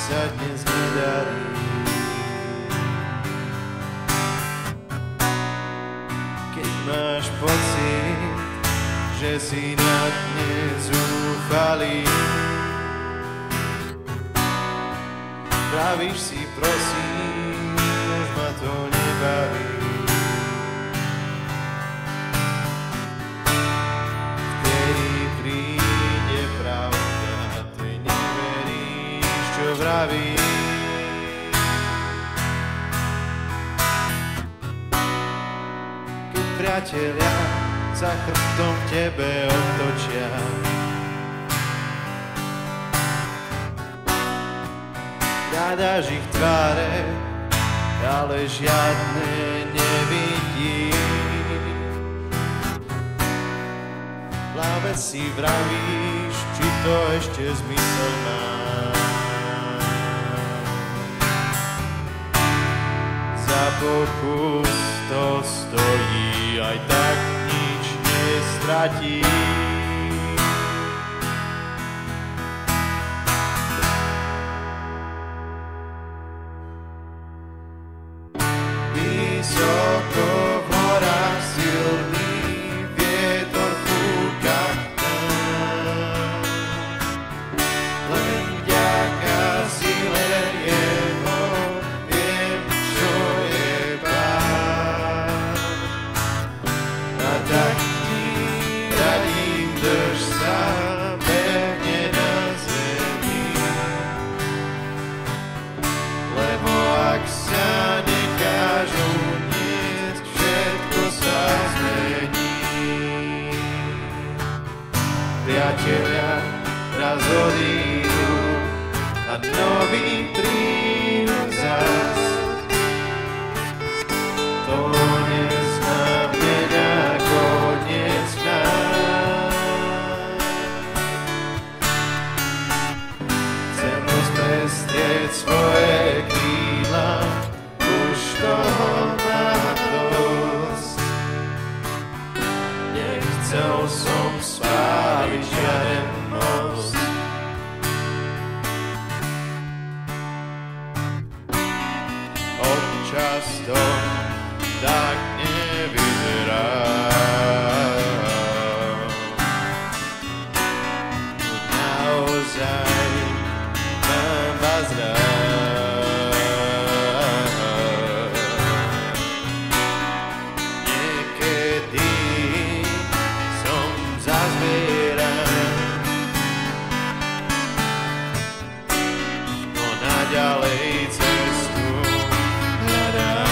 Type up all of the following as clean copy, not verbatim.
sa dnes nedarí. Keď máš pocit, že si na dne zúfalý, pravíš si prosím, už ma to nebaví. Vtedy príde pravda, ty neveríš, čo vraví. Keď priatelia za chrbtom tebe otočia, hľadáš ich tváre, ale žiadne nevidíš. V hlave si vravíš, či to ešte zmysel má. Za pokus to stojí, aj tak nič nestratí. Vysoko v horách silný vietor fúka nám, len vďaka sile jeho viem, čo je pán. A tak ti radím, drž sa pevne na zemi, lebo ak sa nekážu niesť, všetko sa zmení. Priatelia raz odídu a nový prídu zas. To neznamená koniec nás. Chcem rozprestrieť svoje krídla, už toho mám dosť. Nechcel som spáliť žiaden most. Občas to tak nevyzerá, naozaj mám vás rád. Niekedy som zazbieran, no naďalej cestu hľadám.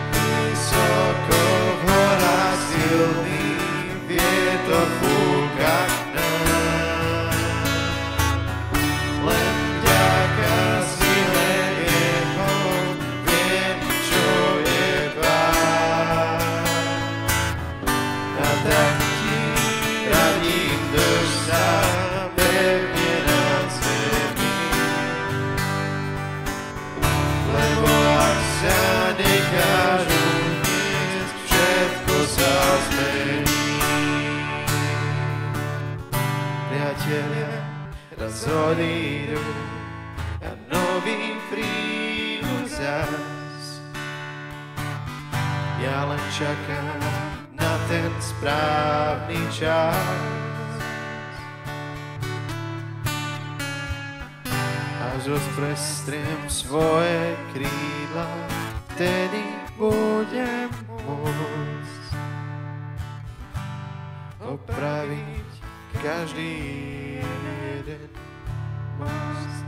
Vysoko v horách silný vietor fúka nám, len vďaka sile jeho viem, čo je pán. A tak ti radím, drž sa pevne na zemi, lebo ak sa nekážu niesť, všetko sa zmení. Priatelia raz odídu a noví prídu zas. Ja len čakám na ten správny čas. Až rozprestriem svoje krídla, vtedy budem môcť opraviť každý jeden most.